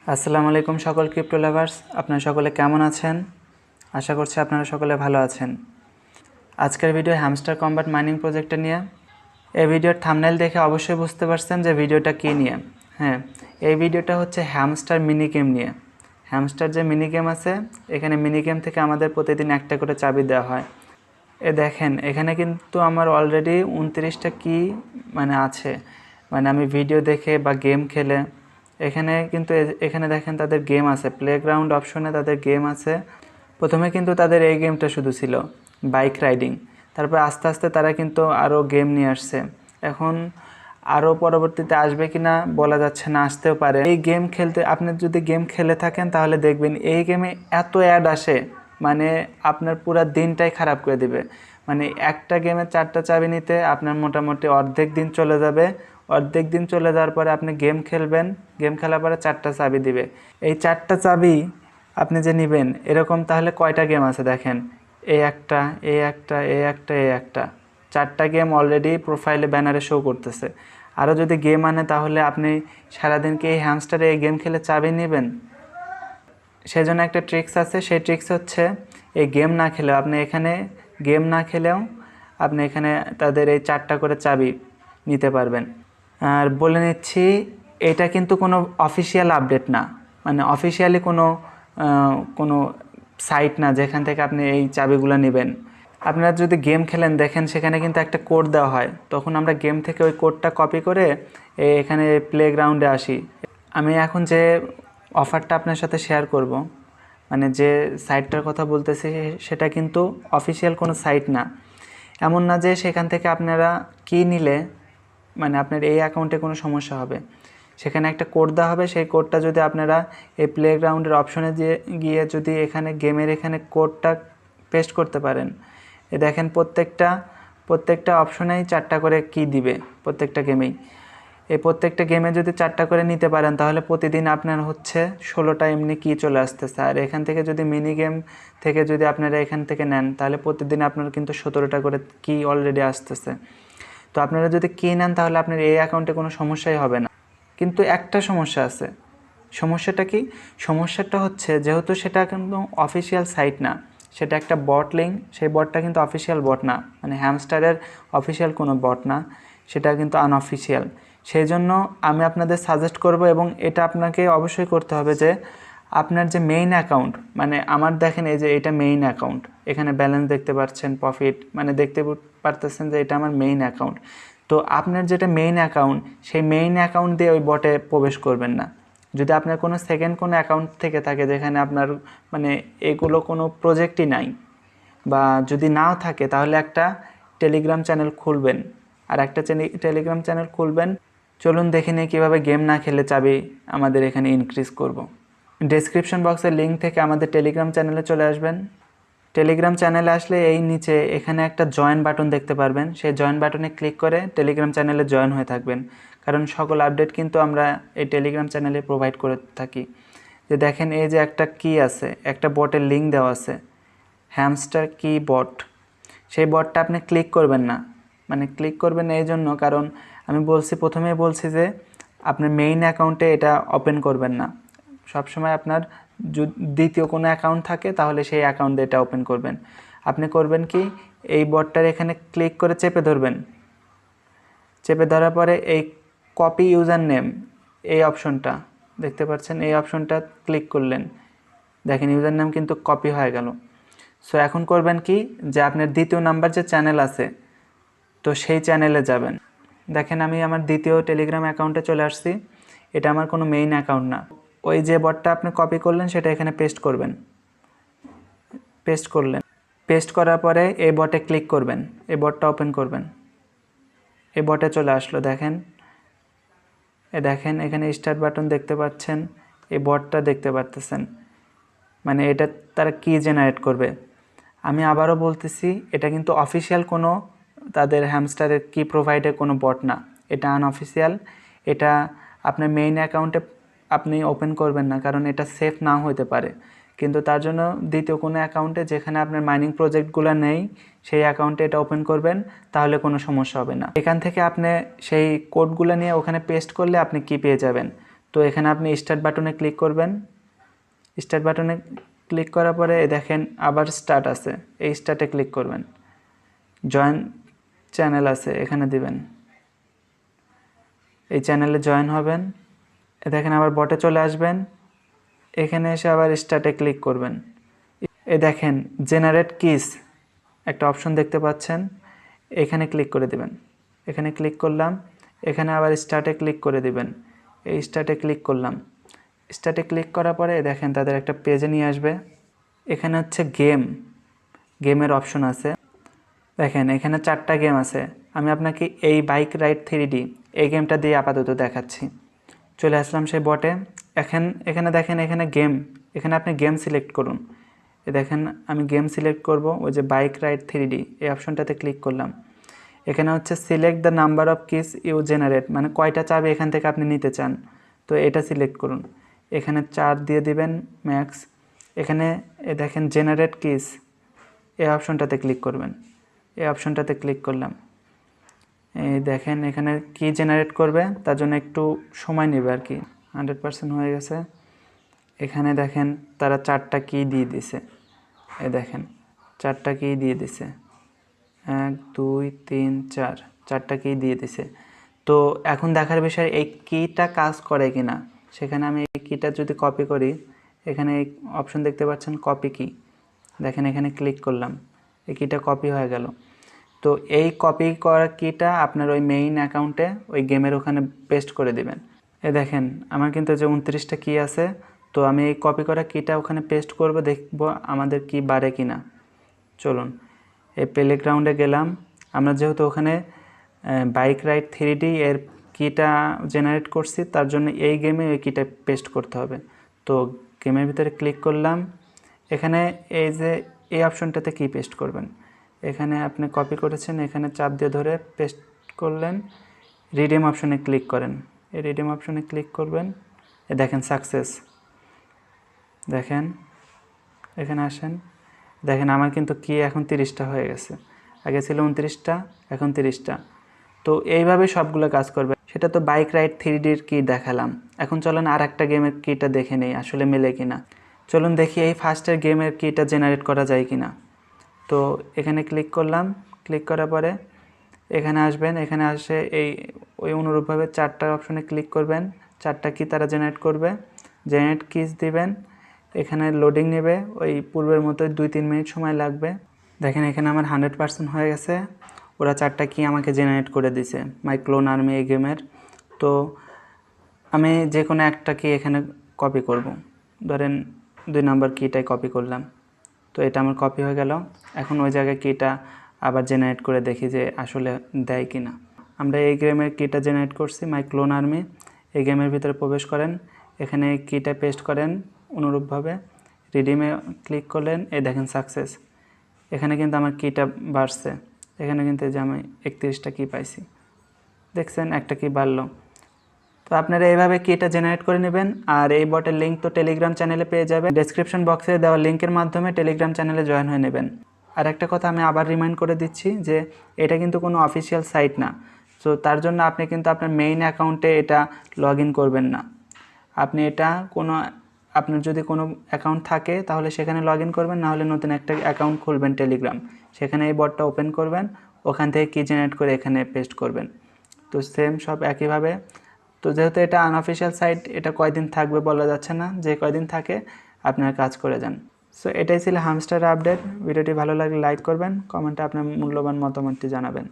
আসসালামু আলাইকুম সকল ক্রিপ্টো লাভার্স, আপনারা সকলে কেমন আছেন? আশা করছি আপনারা সকলে ভালো আছেন। আজকের ভিডিও হ্যামস্টার কম্ব্যাট মাইনিং প্রজেক্টটা নিয়ে। এই ভিডিওর থাম্বনেল দেখে অবশ্যই বুঝতে পারছেন যে ভিডিওটা কী নিয়ে। হ্যাঁ, এই ভিডিওটা হচ্ছে হ্যামস্টার মিনি গেম নিয়ে। হ্যামস্টার যে মিনি গেম আছে, এখানে মিনি গেম থেকে আমাদের প্রতিদিন একটা করে চাবি দেওয়া হয়। দেখেন এখানে কিন্তু আমার অলরেডি 29টা কি আছে, আমি ভিডিও দেখে বা গেম খেলে এখানে কিন্তু এখানে দেখেন তাদের গেম আছে, প্লেগ্রাউন্ড অপশনে তাদের গেম আছে। প্রথমে কিন্তু তাদের এই গেমটা শুধু ছিল বাইক রাইডিং, তারপর আস্তে আস্তে তারা কিন্তু আরও গেম নিয়ে আসছে। এখন আরও পরবর্তীতে আসবে কি না বলা যাচ্ছে না, আসতেও পারে। এই গেম খেলতে আপনি যদি গেম খেলে থাকেন তাহলে দেখবেন এই গেমে এত অ্যাড আসে, আপনার পুরো দিনটাই খারাপ করে দিবে। একটা গেমে 4টা চাবি নিতে আপনার মোটামুটি অর্ধেক দিন চলে যাবে। অর্ধেক দিন চলে যাওয়ার পরে আপনি গেম খেলবেন, গেম খেলার পরে 4টা চাবি দিবে। এই 4টা চাবি আপনি যে নেবেন, এরকম তাহলে কয়টা গেম আছে দেখেন, এই একটা, এই একটা, এই একটা, এই একটা, 4টা গেম অলরেডি প্রোফাইলে ব্যানারে শো করতেছে। আরও যদি গেম আনে তাহলে আপনি সারাদিন কি এই হ্যামস্টারে এই গেম খেলে চাবি নেবেন? সেজন্য একটা ট্রিক্স আছে, সেই ট্রিক্স হচ্ছে এই গেম না খেলেও আপনি এখানে তাদের এই 4টা করে চাবি নিতে পারবেন। আর বলে নিচ্ছি, এটা কিন্তু কোনো অফিসিয়াল আপডেট না, অফিসিয়ালি কোনো সাইট না যেখান থেকে আপনি এই চাবিগুলো নেবেন। আপনারা যদি গেম খেলেন দেখেন সেখানে কিন্তু একটা কোড দেওয়া হয়, তখন আমরা গেম থেকে ওই কোডটা কপি করে এখানে প্লেগ্রাউন্ডে আসি। আমি এখন যে অফারটা আপনার সাথে শেয়ার করব, যে সাইটটার কথা বলতেছি সেটা কিন্তু অফিসিয়াল কোনো সাইট না। এমন না যে সেখান থেকে আপনারা কি নিলে আপনার এই অ্যাকাউন্টে কোনো সমস্যা হবে। সেখানে একটা কোড দেওয়া হবে, সেই কোডটা যদি আপনারা এই প্লেগ্রাউন্ডের অপশনে গিয়ে যদি গেমের এখানে কোডটা পেস্ট করতে পারেন, দেখেন প্রত্যেকটা অপশনেই 4টা করে কি দিবে প্রত্যেকটা গেমেই। এই প্রত্যেকটা গেমে যদি 4টা করে নিতে পারেন তাহলে প্রতিদিন আপনার হচ্ছে 16টা এমনি কি চলে আসতেছে। আর এখান থেকে যদি মিনি গেম থেকে যদি আপনারা এখান থেকে নেন তাহলে প্রতিদিন আপনার কিন্তু 17টা করে কি অলরেডি আসতেছে। তো আপনারা যদি কি নেন তাহলে আপনার এই অ্যাকাউন্টে কোনো সমস্যাই হবে না। কিন্তু একটা সমস্যা আছে। সমস্যাটা কি? সমস্যাটা হচ্ছে যেহেতু সেটা কিন্তু অফিসিয়াল সাইট না, সেটা একটা বট লিঙ্ক, সেই বটটা কিন্তু অফিসিয়াল বট না, হ্যামস্টারের অফিসিয়াল কোনো বট না, সেটা কিন্তু আনঅফিসিয়াল। সেই জন্য আমি আপনাদের সাজেস্ট করব, এবং এটা আপনাকে অবশ্যই করতে হবে যে আপনার যে মেইন অ্যাকাউন্ট, আমার দেখেন এই যে এটা মেইন অ্যাকাউন্ট, এখানে ব্যালেন্স দেখতে পাচ্ছেন, প্রফিট দেখতে পারতেছেন যে এটা আমার মেইন অ্যাকাউন্ট। তো আপনার যেটা মেইন অ্যাকাউন্ট, সেই মেইন অ্যাকাউন্ট দিয়ে ওই বটে প্রবেশ করবেন না। যদি আপনার কোনো সেকেন্ড কোনো অ্যাকাউন্ট থেকে থাকে যেখানে আপনার এগুলো কোনো প্রজেক্টই নাই, বা যদি নাও থাকে তাহলে একটা টেলিগ্রাম চ্যানেল খুলবেন, আর একটা টেলিগ্রাম চ্যানেল খুলবেন। চলুন দেখে নিই কীভাবে গেম না খেলে চাবি আমাদের এখানে ইনক্রিজ করব। ডেসক্রিপশন বক্সের লিঙ্ক থেকে আমাদের টেলিগ্রাম চ্যানেলে চলে আসবেন। টেলিগ্রাম চ্যানেলে আসলে এই নিচে এখানে একটা জয়েন বাটন দেখতে পারবেন, সেই জয়েন বাটনে ক্লিক করে টেলিগ্রাম চ্যানেলে জয়েন হয়ে থাকবেন, কারণ সকল আপডেট কিন্তু আমরা এই টেলিগ্রাম চ্যানেলে প্রোভাইড করে থাকি। যে দেখেন এই যে একটা কি আছে, একটা বটের লিঙ্ক দেওয়া আছে, হ্যামস্টার কি বট। সেই বটটা আপনি ক্লিক করবেন না, ক্লিক করবেন না এই জন্য কারণ আমি প্রথমেই বলছি যে আপনার মেইন অ্যাকাউন্টে এটা ওপেন করবেন না। সবসময় আপনার দ্বিতীয় কোনো অ্যাকাউন্ট থাকে তাহলে সেই অ্যাকাউন্ট দিয়ে এটা ওপেন করবেন। আপনি করবেন কি, এই বটটার এখানে ক্লিক করে চেপে ধরবেন। চেপে ধরার পরে এই কপি ইউজার নেম, এই অপশনটা দেখতে পাচ্ছেন, এই অপশনটা ক্লিক করলেন, দেখেন ইউজার নেম কিন্তু কপি হয়ে গেল। সো এখন করবেন কি, যে আপনার দ্বিতীয় নাম্বার যে চ্যানেল আছে, তো সেই চ্যানেলে যাবেন। দেখেন আমি আমার দ্বিতীয় টেলিগ্রাম অ্যাকাউন্টে চলে আসছি, এটা আমার কোনো মেইন অ্যাকাউন্ট না। ওই যে বটটা আপনি কপি করলেন সেটা এখানে পেস্ট করবেন। পেস্ট করার পরে এই বটে ক্লিক করবেন, এই বটটা ওপেন করবেন। এই বটে চলে আসলো, দেখেন এখানে স্টার্ট বাটন দেখতে পাচ্ছেন, এই বটটা দেখতে পাচ্ছেন, এটা তারা কি জেনারেট করবে। আমি আবারও বলতেছি, এটা কিন্তু অফিসিয়াল কোনো তাদের হ্যামস্টারের কি প্রোভাইডের কোনো বট না, এটা আনঅফিসিয়াল। এটা আপনার মেইন অ্যাকাউন্টে আপনি ওপেন করবেন না, কারণ এটা সেফ নাও হতে পারে। কিন্তু তার জন্য দ্বিতীয় কোনো অ্যাকাউন্টে যেখানে আপনার মাইনিং প্রজেক্টগুলো নেই সেই অ্যাকাউন্টে এটা ওপেন করবেন, তাহলে কোনো সমস্যা হবে না। এখান থেকে আপনি সেই কোডগুলো নিয়ে ওখানে পেস্ট করলে আপনি কি পেয়ে যাবেন, তো এখানে আপনি স্টার্ট বাটনে ক্লিক করবেন। স্টার্ট বাটনে ক্লিক করার পরে দেখেন আবার স্টার্ট আছে, এই স্টার্টে ক্লিক করবেন। জয়েন চ্যানেল আছে, এখানে দিবেন, এই চ্যানেলে জয়েন হবেন। দেখেন আবার বটে চলে আসবেন, এখানে এসে আবার স্টার্টে ক্লিক করবেন। দেখেন জেনারেট কিস একটা অপশন দেখতে পাচ্ছেন, এখানে ক্লিক করে দিবেন। এখানে ক্লিক করলাম, এখানে আবার স্টার্টে ক্লিক করে দিবেন। এই স্টার্টে ক্লিক করলাম। স্টার্টে ক্লিক করার পরে দেখেন তাদের একটা পেজে নিয়ে আসবে। এখানে হচ্ছে গেমের অপশন আছে। দেখেন এখানে 4টা গেম আছে। আমি আপনাকে এই বাইক রাইড 3D এই গেমটা দিয়ে আপাতত দেখাচ্ছি। চলে আসলাম সেই বটে। এখানে দেখেন এখানে গেম, এখানে আপনি গেম সিলেক্ট করুন। দেখেন আমি গেম সিলেক্ট করব, ওই যে বাইক রাইড 3D এই অপশনটাতে ক্লিক করলাম। এখানে হচ্ছে select the number of keys you generate, মানে কয়টা চাবি এখান থেকে আপনি নিতে চান, তো এটা সিলেক্ট করুন। এখানে 4 দিয়ে দিবেন ম্যাক্স। এখানে দেখেন জেনারেট কিস এই অপশনটাতে ক্লিক করবেন। এই অপশনটাতে ক্লিক করলাম। এই দেখেন এখানে কি জেনারেট করবে, তার জন্য একটু সময় নেবে আর কি। 100% হয়ে গেছে। এখানে দেখেন তারা 4টা কি দিয়ে দিছে। এই দেখেন 4টা কি দিয়ে দিছে, 1 2 3 4, 4টা কি দিয়ে দিছে। তো এখন দেখার বিষয় এই কিটা কাজ করে কিনা। সেখানে আমি এই কিটা যদি কপি করি, এখানে এই অপশন দেখতে পাচ্ছেন কপি কি, দেখেন এখানে ক্লিক করলাম, এই কিটা কপি হয়ে গেল। তো এই কপি করা কিটা আপনার ওই মেইন অ্যাকাউন্টে ওই গেমের ওখানে পেস্ট করে দিবেন। দেখেন আমার কিন্তু যে 29টা কি আছে, তো আমি এই কপি করা কিটা ওখানে পেস্ট করব, দেখব আমাদের কি বাড়ে কিনা। চলুন এই প্লেগ্রাউন্ডে গেলাম। আমরা যেহেতু ওখানে বাইক রাইড 3D এর কিটা জেনারেট করছি, তার জন্য এই গেমে ওই কিটা পেস্ট করতে হবে। তো গেমের ভিতরে ক্লিক করলাম। এখানে এই যে এই অপশনটাতে কি পেস্ট করবেন, এখানে আপনি কপি করেছেন, এখানে চাপ দিয়ে ধরে পেস্ট করলেন। রিডিম অপশনে ক্লিক করেন, এই রিডিম অপশনে ক্লিক করবেন। দেখেন সাকসেস। দেখেন এখানে আসেন, দেখেন আমার কিন্তু কি এখন 30টা হয়ে গেছে, আগে ছিল 29টা, এখন 30টা। তো এইভাবে সবগুলো কাজ করবে। সেটা তো বাইক রাইড 3Dর কি দেখালাম। এখন চলুন আর একটা গেমের কিটা দেখে নেই আসলে মেলে কিনা। চলুন দেখি এই ফার্স্টের গেমের কিটা জেনারেট করা যায় কিনা। তো এখানে ক্লিক করলাম। ক্লিক করার পরে এখানে আসবেন, এখানে আসে ওই অনুরূপভাবে 4টার অপশনে ক্লিক করবেন। 4টা কি তারা জেনারেট করবে, জেনারেট কিস দিবেন। এখানে লোডিং নেবে, ওই পূর্বের মতোই 2-3 মিনিট সময় লাগবে। দেখেন এখানে আমার 100% হয়ে গেছে। ওরা 4টা কি আমাকে জেনারেট করে দিছে মাই ক্লোন আর্মি এই গেমের। তো আমি যে কোনো একটা কি এখানে কপি করব, ধরেন 2 নম্বর কিটাই কপি করলাম। তো এটা আমার কপি হয়ে গেল। এখন ওই জায়গায় কিটা আবার জেনারেট করে দেখি যে আসলে দেয় কিনা। আমরা এই গেমের কিটা জেনারেট করছি মাই ক্লোন আর্মি। এই গেমের ভিতরে প্রবেশ করেন, এখানে কিটা পেস্ট করেন অনুরূপভাবে, রিডিমে ক্লিক করলেন। এই দেখেন সাকসেস। এখানে কিন্তু আমার কিটা বাড়ছে, এখানে কিন্তু যে আমি 31টা কি পাইছি, দেখছেন একটা কি বাড়লো। তো আপনারা এইভাবে কিটা জেনারেট করে নেবেন। আর এই বটের লিঙ্ক তো টেলিগ্রাম চ্যানেলে পেয়ে যাবেন। ডেসক্রিপশন বক্সে দেওয়া লিঙ্কের মাধ্যমে টেলিগ্রাম চ্যানেলে জয়েন হয়ে নেবেন। আর একটা কথা আমি আবার রিমাইন্ড করে দিচ্ছি যে এটা কিন্তু কোনো অফিসিয়াল সাইট না। সো তার জন্য আপনি কিন্তু আপনার মেইন অ্যাকাউন্টে এটা লগ ইন করবেন না। আপনি এটা আপনার যদি কোনো অ্যাকাউন্ট থাকে তাহলে সেখানে লগ ইন করবেন, নাহলে নতুন একটা অ্যাকাউন্ট খুলবেন টেলিগ্রাম, সেখানে এই বটটা ওপেন করবেন, ওখান থেকে কি জেনারেট করে এখানে পেস্ট করবেন। তো সেম সব একইভাবে। তো যেহেতু এটা আনঅফিসিয়াল সাইট, এটা কয়দিন থাকবে বলা যাচ্ছে না, যে কয়দিন থাকে আপনারা কাজ করে যান। সো এটাই ছিল হামস্টার আপডেট। ভিডিওটি ভালো লাগলে লাইক করবেন, কমেন্টে আপনার মূল্যবান মতামতটি জানাবেন।